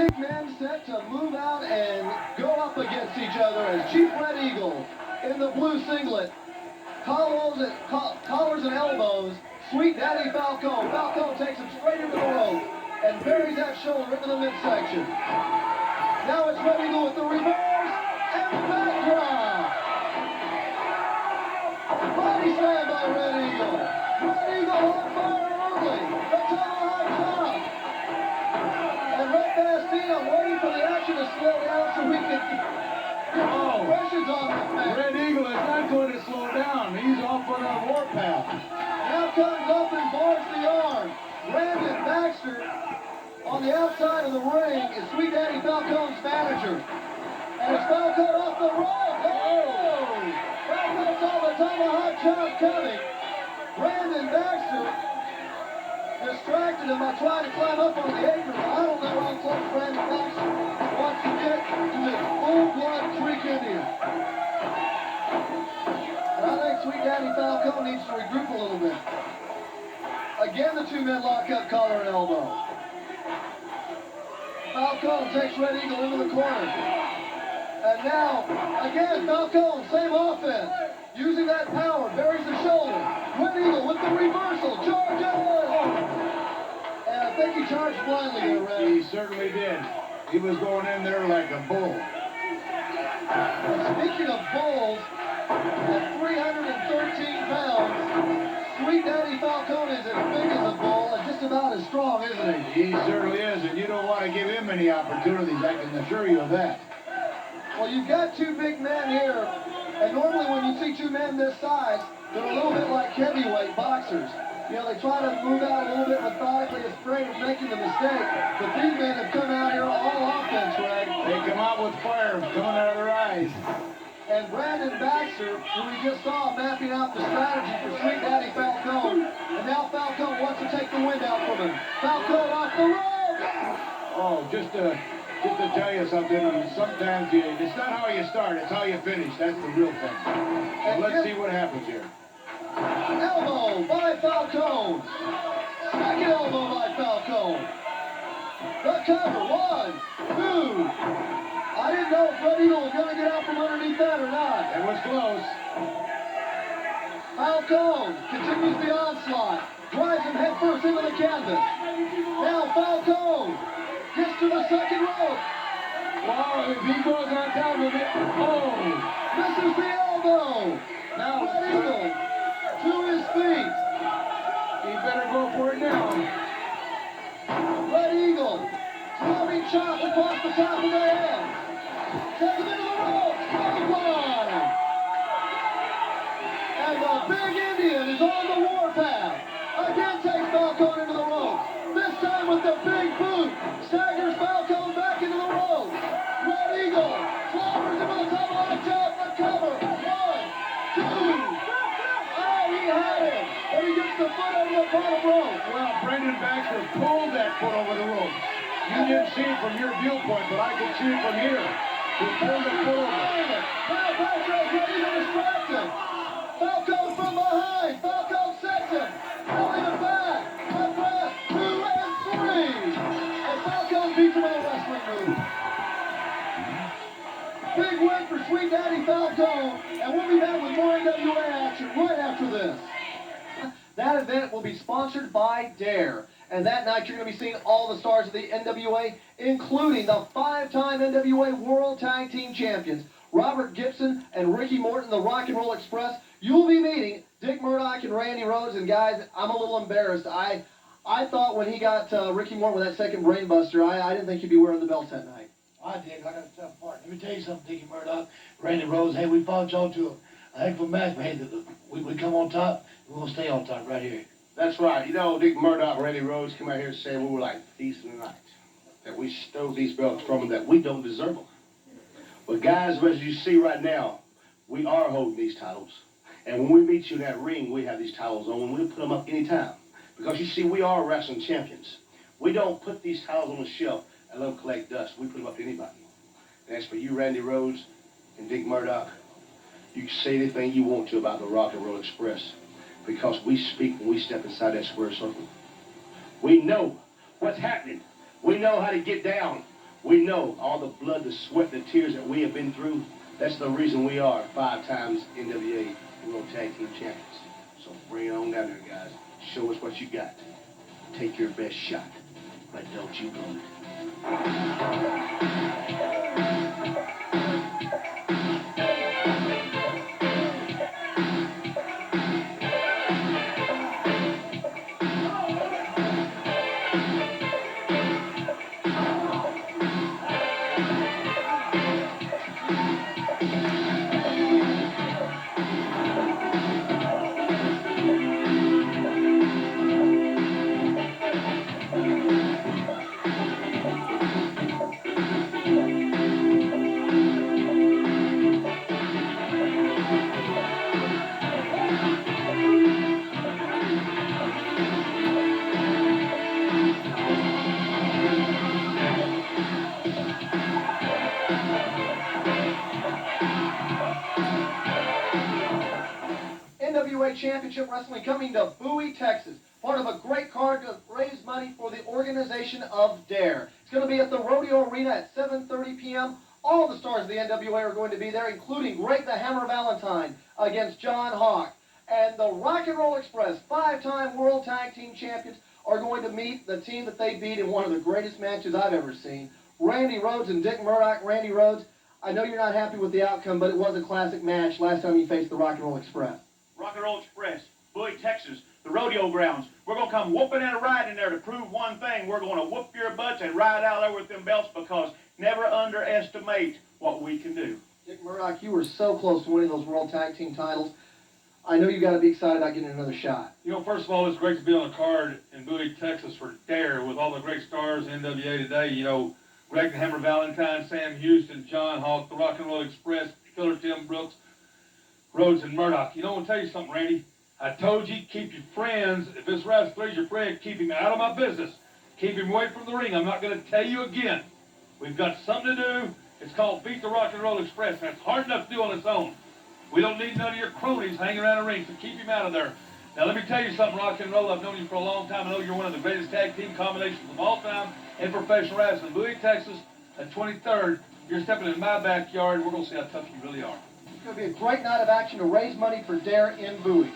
big men set to move out and go up against each other as Chief Red Eagle in the blue singlet, collars and elbows, Sweet Daddy Falcone. Falcone takes him straight into the rope and buries that shoulder into the midsection. Now it's Red Eagle with the reverse and the backdrop. Body slam by Red Eagle. Red Eagle on fire early. The tomahawk chop. And Red Bastino waiting for the action to slow down so we can get pressures on this man. Red Eagle is not going to slow down. He's off on a warpath. Now comes up and bars the arm. Brandon Baxter on the outside of the ring is Sweet Daddy Falcone's manager. And it's Falcone off the rope. Oh! Falcone saw the tomahawk chop coming. Brandon Baxter distracted him by trying to climb up on the apron. I don't know how close Brandon Baxter wants to get to this full-blood Creek Indian. And I think Sweet Daddy Falcone needs to regroup a little bit. Again, the two men lock up collar and elbow. Falcone takes Red Eagle into the corner. And now, again, Falcone, same offense. Using that power, buries the shoulder. Red Eagle with the reversal, charges! And I think he charged blindly there, Red. He certainly did. He was going in there like a bull. And speaking of bulls, at 313 pounds, Sweet Daddy Falcone is as big as a bull and just about as strong, isn't he? He certainly is, and you don't want to give him any opportunities, I can assure you of that. Well, you've got two big men here, and normally when you see two men this size, they're a little bit like heavyweight boxers. You know, they try to move out a little bit methodically, afraid of making the mistake, but these men have come out here all offense, Greg. They come out with fire coming out of their eyes. And Brandon Baxter, who we just saw mapping out the strategy for Sweet Daddy Falcone, and now Falcone wants to take the wind out from him. Falcone off the rope! Oh, just to tell you something, sometimes it's not how you start, it's how you finish. That's the real thing. So let's see what happens here. Elbow by Falcone. Second elbow by Falcone. The cover, 1, 2. I didn't know if Red Eagle was going to get out from underneath that or not. It was close. Falcone continues the onslaught. Drives him headfirst into the canvas. Now Falcone gets to the second rope. Wow, if he goes on top of it, oh! Misses the elbow. Now Red Eagle to his feet. he better go for it now. Red Eagle, clubbing chop across the top of the head. Takes him into the rope. Clothesline. And the big Indian is on the warpath. Again takes Falcone into the rope. This time with the big boot. Staggers Falcone back into the rope. Red Eagle clobbers him with the tomahawk chop. The cover. 1, 2. Oh, he had it. But he gets the foot over the bottom rope. Well, Brandon Baxter pulled that foot over the rope. You didn't see it from your viewpoint, but I could see it from here. He pulled the foot over. Now Falcone's ready to distract him. Falcone from behind. Falcone sets him. Pulling him back. Left breath. 2 and 3. And Falcone beats him with a wrestling move. Big win for Sweet Daddy Falcone. And we'll be back with more NWA action right after this. That event will be sponsored by Dare. And that night you're going to be seeing all the stars of the NWA, including the 5-time NWA World Tag Team Champions, Robert Gibson and Ricky Morton, the Rock and Roll Express. You'll be meeting Dick Murdock and Randy Rhodes. And guys, I'm a little embarrassed. I thought when he got Ricky Morton with that second brain buster, I didn't think he'd be wearing the belt that night. I did. I got a tough part. Let me tell you something, Dickie Murdock, Randy Rhodes. Hey, we fought y'all to a heck of a match, but hey, we come on top. We're going to stay on top right here. That's right. You know, Dick Murdock and Randy Rhodes come out here saying we were like thieves in the night, that we stole these belts from them, that we don't deserve them. But guys, as you see right now, we are holding these titles. And when we meet you in that ring, we have these titles on. We'll put them up anytime. Because you see, we are wrestling champions. We don't put these titles on the shelf and let them collect dust. We put them up to anybody. And as for you, Randy Rhodes and Dick Murdock, you can say anything you want to about the Rock and Roll Express. Because we speak when we step inside that square circle. We know what's happening. We know how to get down. We know all the blood, the sweat, the tears that we have been through. That's the reason we are 5 times NWA World Tag Team Champions. So bring it on down there, guys. Show us what you got. Take your best shot, but don't you blow it. NWA Championship Wrestling coming to Bowie, Texas. Part of a great card to raise money for the organization of DARE. It's going to be at the Rodeo Arena at 7:30 p.m. All the stars of the NWA are going to be there, including Greg the Hammer Valentine against John Hawk. And the Rock and Roll Express, 5-time World Tag Team Champions, are going to meet the team that they beat in one of the greatest matches I've ever seen. Randy Rhodes and Dick Murdock. Randy Rhodes, I know you're not happy with the outcome, but it was a classic match last time you faced the Rock and Roll Express. Rock and Roll Express, Bowie, Texas, the rodeo grounds. We're going to come whooping and riding there to prove one thing. We're going to whoop your butts and ride out there with them belts, because never underestimate what we can do. Dick Murdock, you were so close to winning those World Tag Team titles. I know you got to be excited about getting another shot. You know, first of all, it's great to be on a card in Bowie, Texas for DARE with all the great stars in NWA today. You know, Greg the Hammer Valentine, Sam Houston, John Hawk, the Rock and Roll Express, Killer Tim Brooks, Rhodes, and Murdock. You know, I'll tell you something, Randy. I told you, keep your friends. If this wrestler's your friend, keep him out of my business. Keep him away from the ring. I'm not going to tell you again. We've got something to do. It's called Beat the Rock and Roll Express. That's hard enough to do on its own. We don't need none of your cronies hanging around the ring, so keep him out of there. Now, let me tell you something, Rock and Roll. I've known you for a long time. I know you're one of the greatest tag team combinations of all time in professional wrestling. Bowie, Texas, at 23rd. You're stepping in my backyard. We're going to see how tough you really are. It's going to be a great night of action to raise money for DARE in Bowie.